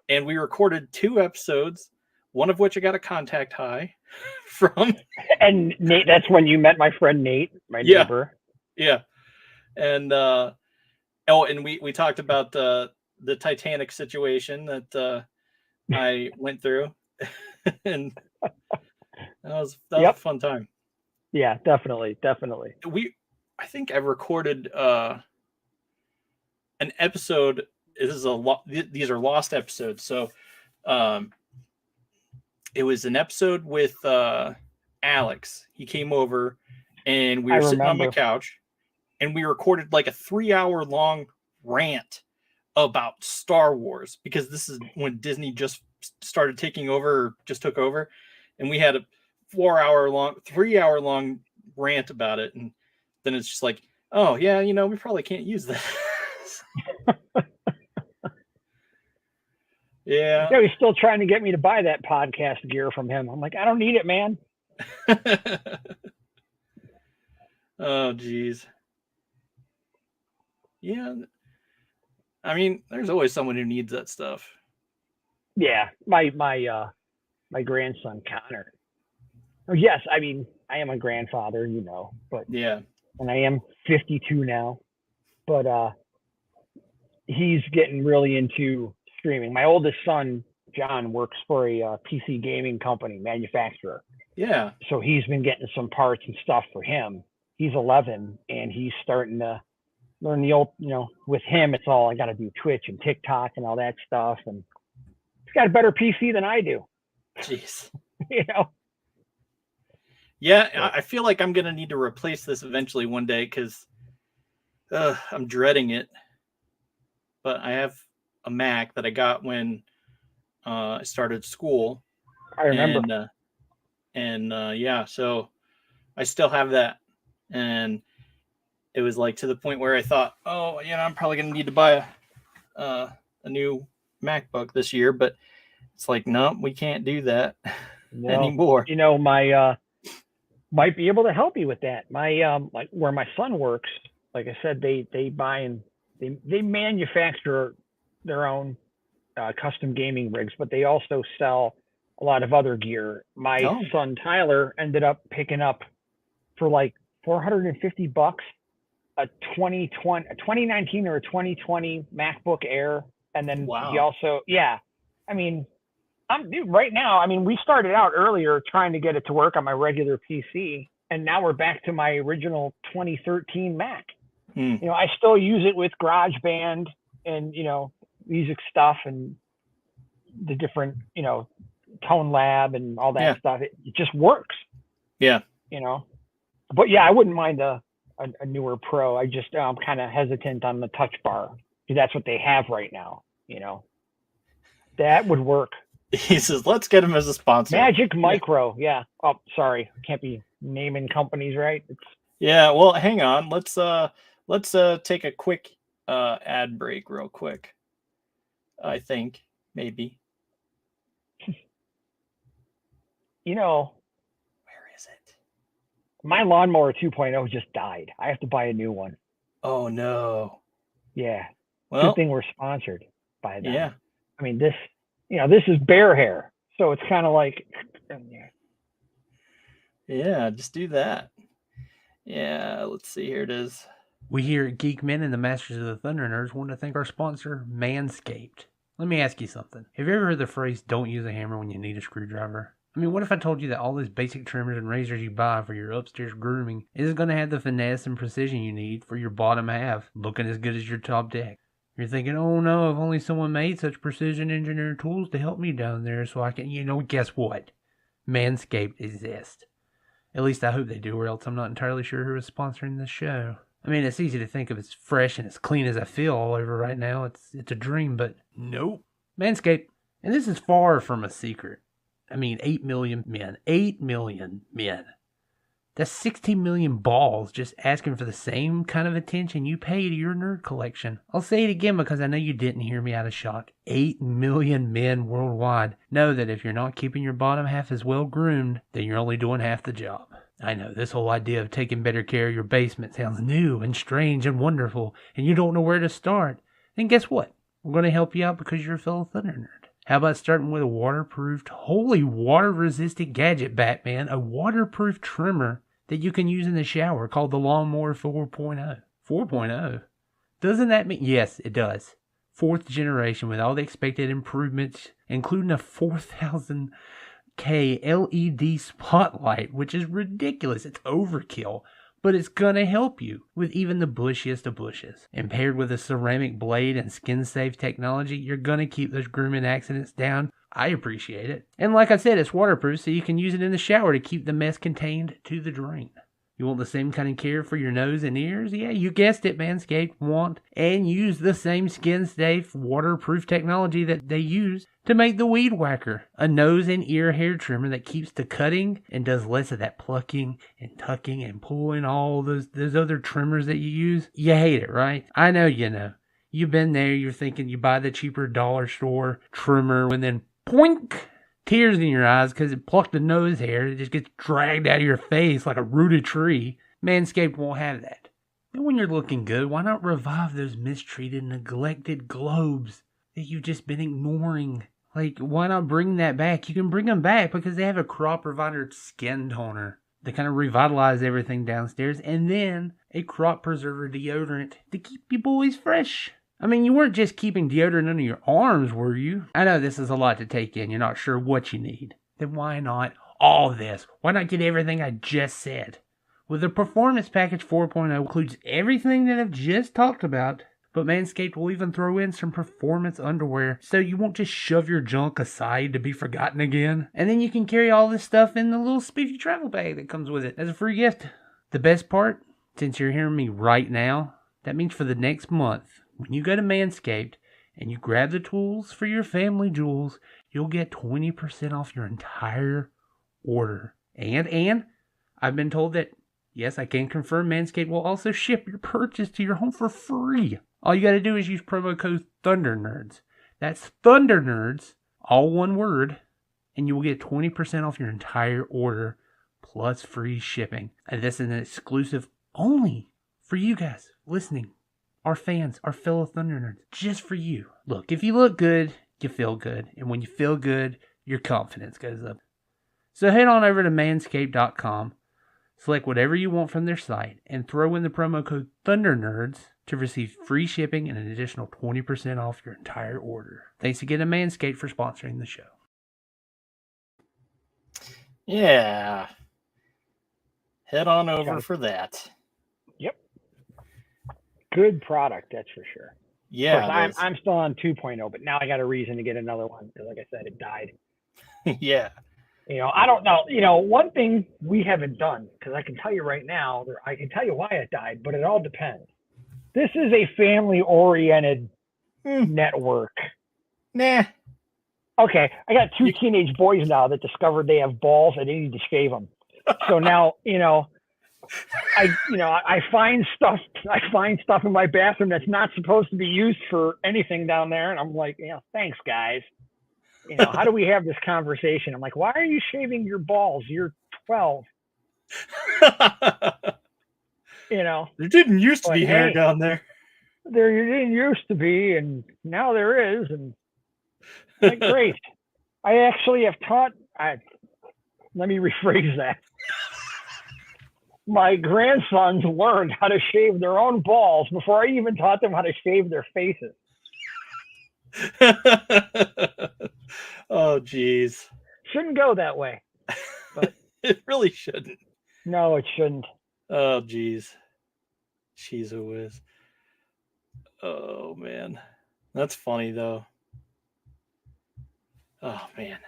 And we recorded 2 episodes, one of which I got a contact high from. And Nate, that's when you met my friend Nate, my neighbor. Yeah. And and we talked about the Titanic situation that I went through. And that was a fun time. Yeah, definitely. I think I recorded an episode. These are lost episodes. So it was an episode with Alex. He came over and we were sitting on my couch and we recorded like a 3-hour long rant about Star Wars, because this is when Disney just started taking over, just took over. And we had a 3-hour long rant about it. And then it's just like, oh yeah, we probably can't use this. Yeah. Yeah, he's still trying to get me to buy that podcast gear from him. I'm like, I don't need it, man. Oh, geez. Yeah. I mean, there's always someone who needs that stuff. Yeah. My grandson, Connor. Oh, yes. I mean, I am a grandfather, but yeah. And I am 52 now, but he's getting really into streaming. My oldest son John works for a PC gaming company, manufacturer. Yeah. So he's been getting some parts and stuff for him. He's 11 and he's starting to learn the old, with him, it's all I got to do Twitch and TikTok and all that stuff. And he's got a better PC than I do. Jeez. Yeah, I feel like I'm going to need to replace this eventually one day because I'm dreading it. But I have a Mac that I got when I started school. I remember. And so I still have that. And it was like to the point where I thought, I'm probably going to need to buy a new MacBook this year. But it's like, no, we can't do that anymore. My might be able to help you with that. My like where my son works, like I said, they buy and they manufacture their own custom gaming rigs, but they also sell a lot of other gear. My son Tyler ended up picking up for like $450 a 2019 or a 2020 MacBook Air, and then he also right now, we started out earlier trying to get it to work on my regular PC, and now we're back to my original 2013 Mac. I still use it with GarageBand and, music stuff and the different, Tone Lab and all that stuff. It just works. Yeah. But yeah, I wouldn't mind a newer Pro. I'm kind of hesitant on the touch bar because that's what they have right now. That would work. He says, let's get him as a sponsor. Magic Micro. Yeah. Oh, sorry. Can't be naming companies, right? Well, hang on. Let's take a quick ad break real quick. I think maybe. Where is it? My lawnmower 2.0 just died. I have to buy a new one. Oh no. Yeah. Well, good thing we're sponsored by them. Yeah. This is bear hair, so it's kind of like. Yeah, just do that. Yeah, let's see. Here it is. We here at Geek-Men and the Masters of the Thundernerds want to thank our sponsor, Manscaped. Let me ask you something. Have you ever heard the phrase, don't use a hammer when you need a screwdriver? What if I told you that all those basic trimmers and razors you buy for your upstairs grooming isn't going to have the finesse and precision you need for your bottom half, looking as good as your top deck? You're thinking, oh no, if only someone made such precision engineered tools to help me down there so I can, guess what? Manscaped exists. At least I hope they do, or else I'm not entirely sure who is sponsoring this show. It's easy to think of as fresh and as clean as I feel all over right now. It's a dream, but nope. Manscaped. And this is far from a secret. 8 million men. 8 million men. That's 16 million balls just asking for the same kind of attention you pay to your nerd collection. I'll say it again because I know you didn't hear me out of shock. 8 million men worldwide know that if you're not keeping your bottom half as well groomed, then you're only doing half the job. I know, this whole idea of taking better care of your basement sounds new and strange and wonderful, and you don't know where to start. Then guess what? We're going to help you out because you're a fellow Thunder Nerd. How about starting with a waterproofed, wholly water-resistant gadget, Batman, a waterproof trimmer that you can use in the shower called the Lawnmower 4.0. 4.0? Doesn't that mean... Yes, it does. 4th generation with all the expected improvements, including a 4,000K LED spotlight, which is ridiculous. It's overkill. But it's gonna help you with even the bushiest of bushes. And paired with a ceramic blade and skin-safe technology, you're gonna keep those grooming accidents down. I appreciate it. And like I said, it's waterproof, so you can use it in the shower to keep the mess contained to the drain. You want the same kind of care for your nose and ears? Yeah, you guessed it, Manscaped. Want and use the same skin-safe, waterproof technology that they use to make the Weed Whacker, a nose and ear hair trimmer that keeps the cutting and does less of that plucking and tucking and pulling, all those other trimmers that you use. You hate it, right? I know you know. You've been there, you're thinking you buy the cheaper dollar store trimmer and then poink! Tears in your eyes because it plucked the nose hair. It just gets dragged out of your face like a rooted tree. Manscaped won't have that. And when you're looking good, why not revive those mistreated, neglected globes that you've just been ignoring? Why not bring that back? You can bring them back because they have a crop provider skin toner. They kind of revitalize everything downstairs. And then a crop preserver deodorant to keep you boys fresh. I mean, you weren't just keeping deodorant under your arms, were you? I know this is a lot to take in. You're not sure what you need. Then why not all this? Why not get everything I just said? Well, the Performance Package 4.0 includes everything that I've just talked about, but Manscaped will even throw in some performance underwear so you won't just shove your junk aside to be forgotten again. And then you can carry all this stuff in the little spiffy travel bag that comes with it as a free gift. The best part, since you're hearing me right now, that means for the next month, when you go to Manscaped and you grab the tools for your family jewels, you'll get 20% off your entire order. And I've been told that, yes, I can confirm Manscaped will also ship your purchase to your home for free. All you got to do is use promo code Thundernerds. That's Thundernerds, all one word, and you will get 20% off your entire order plus free shipping. And this is an exclusive only for you guys listening, our fans, our fellow Thundernerds, just for you. Look, if you look good, you feel good. And when you feel good, your confidence goes up. So head on over to manscaped.com, select whatever you want from their site, and throw in the promo code Thundernerds to receive free shipping and an additional 20% off your entire order. Thanks again to Manscaped for sponsoring the show. Yeah. Head on over for that. Yep. Good product, that's for sure. Yeah. Of course, I'm still on 2.0, but now I got a reason to get another one because, like I said, it died. Yeah. I don't know. One thing we haven't done, because I can tell you right now, I can tell you why it died, but it all depends. This is a family-oriented network. Nah. Okay, I got two teenage boys now that discovered they have balls and they need to shave them. So now, I find stuff in my bathroom that's not supposed to be used for anything down there, and I'm like, thanks, guys. How do we have this conversation? I'm like, why are you shaving your balls? You're 12. There didn't used to be hair down there. There didn't used to be, and now there is. And like, great. I actually have taught. Let me rephrase that. My grandsons learned how to shave their own balls before I even taught them how to shave their faces. Oh, geez. Shouldn't go that way. But it really shouldn't. No, it shouldn't. Oh, geez. Jeez, it whiz. Oh, man. That's funny, though. Oh, man.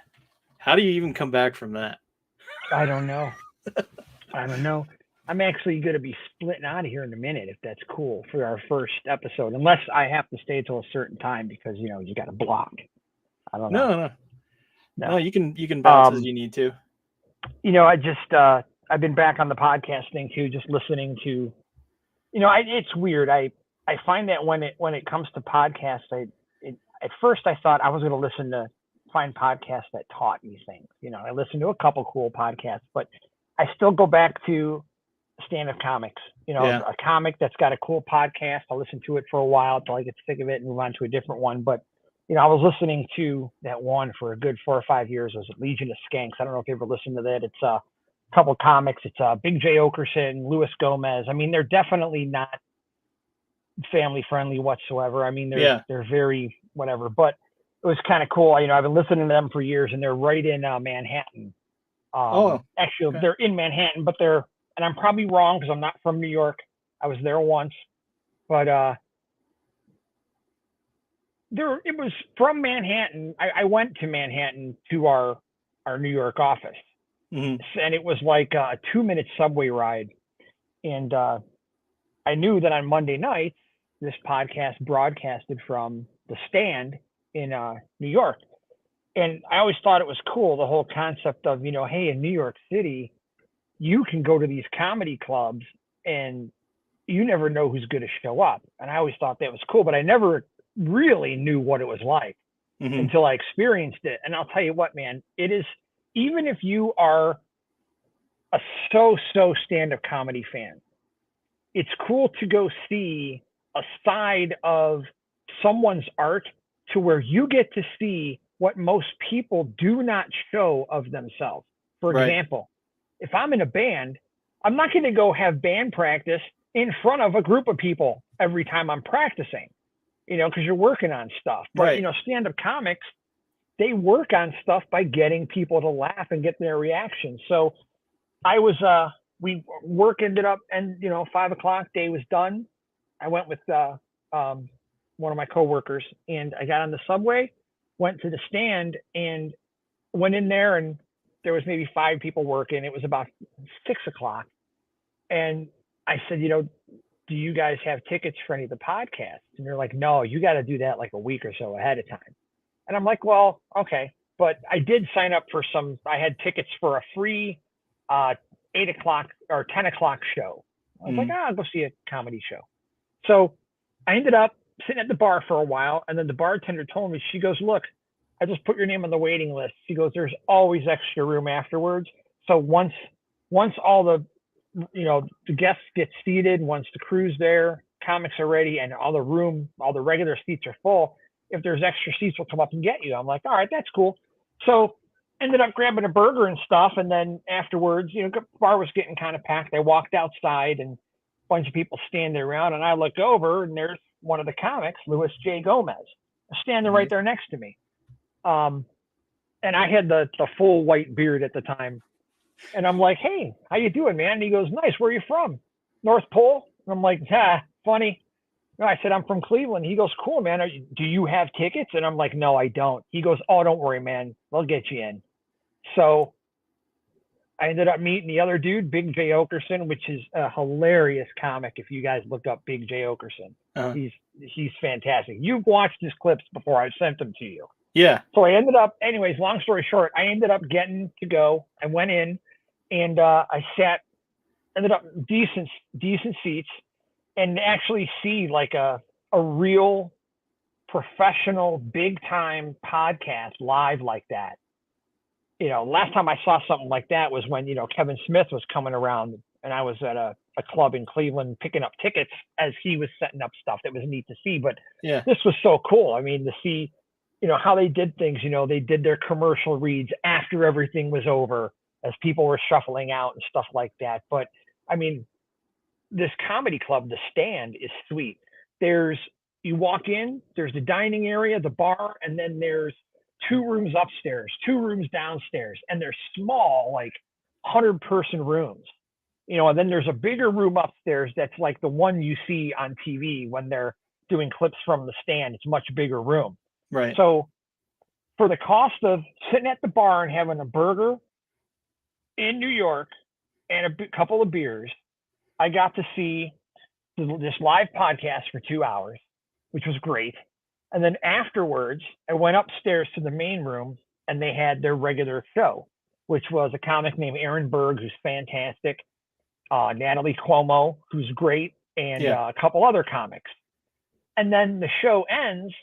How do you even come back from that? I don't know. I'm actually going to be splitting out of here in a minute, if that's cool, for our first episode, unless I have to stay till a certain time because, you got to block. I don't know. No, you can bounce as you need to. I just, I've been back on the podcast thing too, just listening to, it's weird. I find that when it comes to podcasts, at first I thought I was going to find podcasts that taught me things. I listened to a couple cool podcasts, but I still go back to stand-up comics. A comic that's got a cool podcast. I'll listen to it for a while until I get sick of it and move on to a different one. But I was listening to that one for a good 4 or 5 years. It was Legion of Skanks. I don't know if you ever listened to that. It's a couple comics. It's Big J Okerson, Luis Gomez. I mean, they're definitely not family friendly whatsoever. I mean, they're very whatever. But it was kind of cool. I've been listening to them for years, and they're right in Manhattan. Actually, they're in Manhattan, but and I'm probably wrong because I'm not from New York. I was there once, but it was from Manhattan. I went to Manhattan to our New York office, and it was like a 2-minute subway ride. And I knew that on Monday nights, this podcast broadcasted from the Stand in New York. And I always thought it was cool, the whole concept of, hey, in New York City, you can go to these comedy clubs and you never know who's going to show up. And I always thought that was cool, but I never really knew what it was like until I experienced it. And I'll tell you what, man, it is, even if you are a so stand-up comedy fan, it's cool to go see a side of someone's art to where you get to see what most people do not show of themselves. For example, if I'm in a band, I'm not going to go have band practice in front of a group of people every time I'm practicing. because you're working on stuff. But, Right. stand-up comics, they work on stuff by getting people to laugh and get their reaction. So work ended up, and 5 o'clock, day was done. I went with one of my coworkers, and I got on the subway, went to the stand, and went in there, and there was maybe 5 people working. It was about 6 o'clock, and I said, do you guys have tickets for any of the podcasts? And they're like, no, you got to do that like a week or so ahead of time. And I'm like, well, okay. But I did sign up for I had tickets for a free 8 o'clock or 10 o'clock show. I was like, I'll go see a comedy show. So I ended up sitting at the bar for a while. And then the bartender told me, she goes, look, I just put your name on the waiting list. She goes, there's always extra room afterwards. So once all the guests get seated, once the crew's there, comics are ready, and all the regular seats are full, if there's extra seats, we'll come up and get you. I'm like, all right, that's cool. So ended up grabbing a burger and stuff. And then afterwards, the bar was getting kind of packed. I walked outside, and a bunch of people standing around, and I looked over, and there's one of the comics, Louis J. Gomez, standing right there next to me. And I had the full white beard at the time. And I'm like, hey, how you doing, man? And he goes, nice. Where are you from? North Pole? And I'm like, funny. No, I said, I'm from Cleveland. He goes, cool, man. Do you have tickets? And I'm like, no, I don't. He goes, oh, don't worry, man. They'll get you in. So I ended up meeting the other dude, Big J. Okerson, which is a hilarious comic. If you guys look up Big J. Okerson, he's fantastic. You've watched his clips before. I've sent them to you. Yeah. So I ended up, anyways, long story short, I ended up getting to go. I went in, and I ended up decent seats, and actually see like a real professional, big time podcast live like that. Last time I saw something like that was when, Kevin Smith was coming around, and I was at a club in Cleveland picking up tickets as he was setting up stuff. That was neat to see, but this was so cool. I mean, to see, how they did things, they did their commercial reads after everything was over as people were shuffling out and stuff like that. But I mean, this comedy club, the Stand, is sweet. You walk in, there's the dining area, the bar, and then there's 2 rooms upstairs, 2 rooms downstairs, and they're small, like 100-person rooms. And then there's a bigger room upstairs that's like the one you see on TV when they're doing clips from the Stand. It's a much bigger room. Right. So for the cost of sitting at the bar and having a burger in New York and a couple of beers, I got to see this live podcast for 2 hours, which was great. And then afterwards, I went upstairs to the main room, and they had their regular show, which was a comic named Aaron Berg, who's fantastic, Natalie Cuomo, who's great, and a couple other comics. And then the show ends,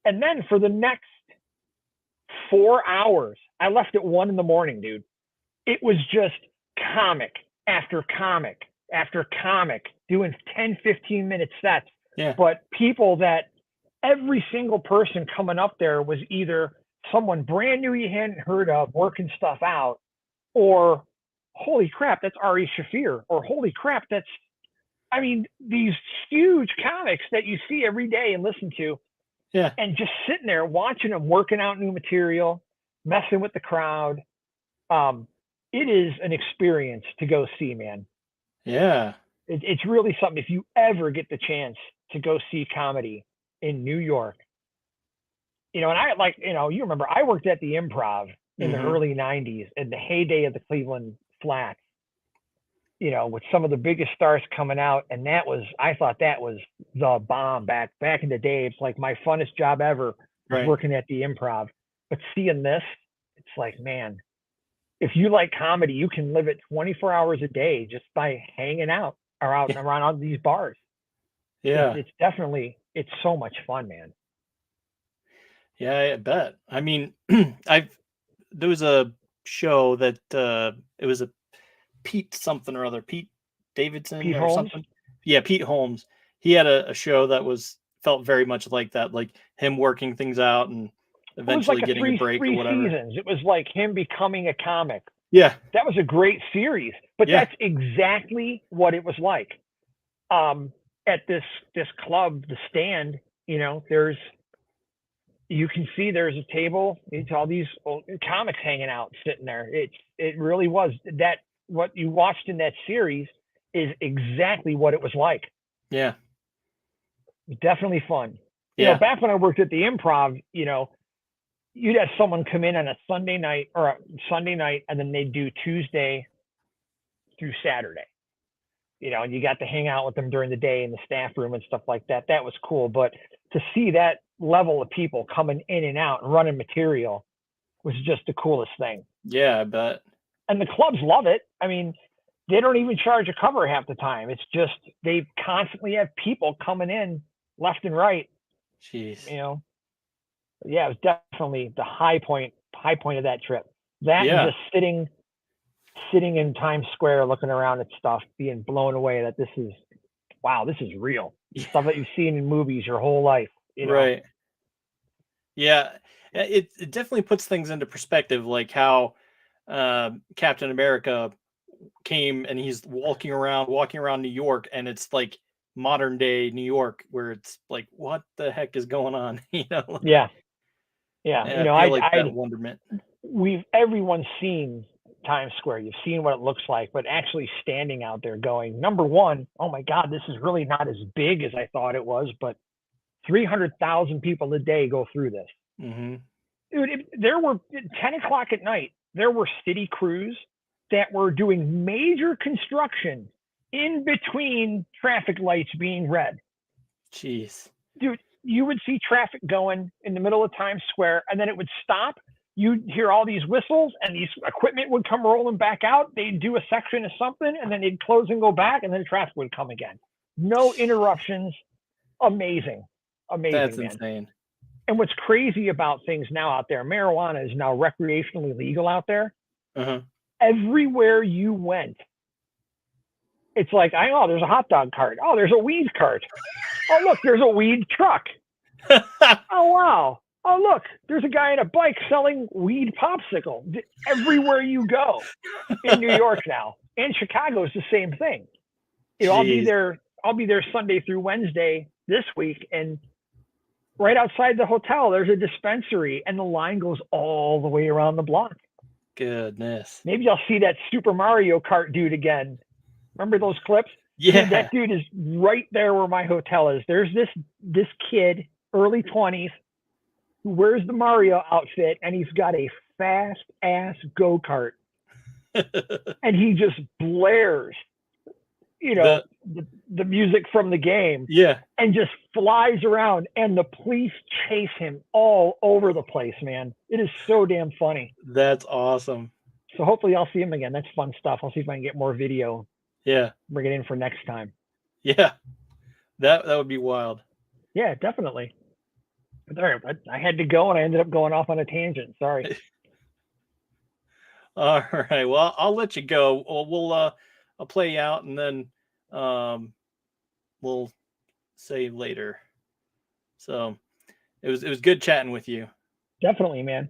and then for the next 4 hours, I left at 1 a.m, dude. It was just comic after comic after comic, doing 10, 15-minute sets. Yeah. But people that every single person coming up there was either someone brand new you hadn't heard of working stuff out, or holy crap, that's Ari Shafir, or holy crap, these huge comics that you see every day and listen to. Yeah. And just sitting there watching them working out new material, messing with the crowd. It is an experience to go see, man. Yeah. It's really something. If you ever get the chance to go see comedy in New York, and I you remember I worked at the Improv in the early 90s in the heyday of the Cleveland Flats, with some of the biggest stars coming out. And I thought that was the bomb back in the day. It's like my funnest job ever was working at the Improv. But seeing this, it's like, man, if you like comedy, you can live it 24 hours a day just by hanging out around all these bars. Yeah. It's definitely, it's so much fun, man. Yeah, I bet. I mean, there was a show that it was a Pete something or other, Pete Davidson Pete or Holmes? something. Yeah, Pete Holmes. He had a show that felt very much like that, like him working things out and eventually getting a break or whatever. Seasons. It was like him becoming a comic. Yeah. That was a great series, but that's exactly what it was like. At this club, the Stand, You know, you can see there's a table. It's all these old comics hanging out, sitting there. It really was that what you watched in that series is exactly what it was like. Yeah. Definitely fun. You Yeah. know, back when I worked at the Improv, you know, you'd have someone come in on a Sunday night, and then they'd do Tuesday through Saturday. You know, and you got to hang out with them during the day in the staff room and stuff like that. That was cool. But to see that level of people coming in and out and running material was just the coolest thing. Yeah, I bet. And the clubs love it. I mean, they don't even charge a cover half the time. It's just they constantly have people coming in left and right. Jeez. You know, yeah, it was definitely the high point of that trip. That and just sitting in Times Square looking around at stuff, being blown away that this is real. Yeah. Stuff that you've seen in movies your whole life. You know? Right. Yeah. It definitely puts things into perspective, like how Captain America came and he's walking around New York, and it's like modern day New York, where it's like, what the heck is going on? You know? Yeah. Yeah. And You know, I feel like that wonderment. Everyone's seen Times Square. You've seen what it looks like, but actually standing out there going, number one, oh my God, this is really not as big as I thought it was, but 300,000 people a day go through this. Mm-hmm. Dude, there were 10 o'clock at night, there were city crews that were doing major construction in between traffic lights being red. Jeez. Dude, you would see traffic going in the middle of Times Square, and then it would stop. You'd hear all these whistles, and these equipment would come rolling back out. They'd do a section of something, and then they'd close and go back, and then traffic would come again. No interruptions. Amazing. That's Man. insane. And what's crazy about things now out there, marijuana is now recreationally legal out there. Uh-huh. Everywhere you went, it's like, there's a hot dog cart. Oh, there's a weed cart. Oh, look, there's a weed truck. Oh, wow. Oh, look, there's a guy on a bike selling weed popsicle. Everywhere you go in New York now. And Chicago is the same thing. You know, I'll be there Sunday through Wednesday this week, and right outside the hotel, there's a dispensary, and the line goes all the way around the block. Goodness. Maybe I'll see that Super Mario Kart dude again. Remember those clips? Yeah. Dude, that dude is right there where my hotel is. There's this kid, early 20s, who wears the Mario outfit, and he's got a fast-ass go-kart. And he just blares, you know, the music from the game. Yeah. And just flies around, and the police chase him all over the place, man. It is so damn funny. That's awesome. So hopefully I'll see him again. That's fun stuff. I'll see if I can get more video. Yeah. Bring it in for next time. Yeah. That would be wild. Yeah, definitely. But all right, I had to go, and I ended up going off on a tangent. Sorry. All right. Well, I'll let you go. I'll play you out, and then we'll say later. So it was good chatting with you. Definitely, man.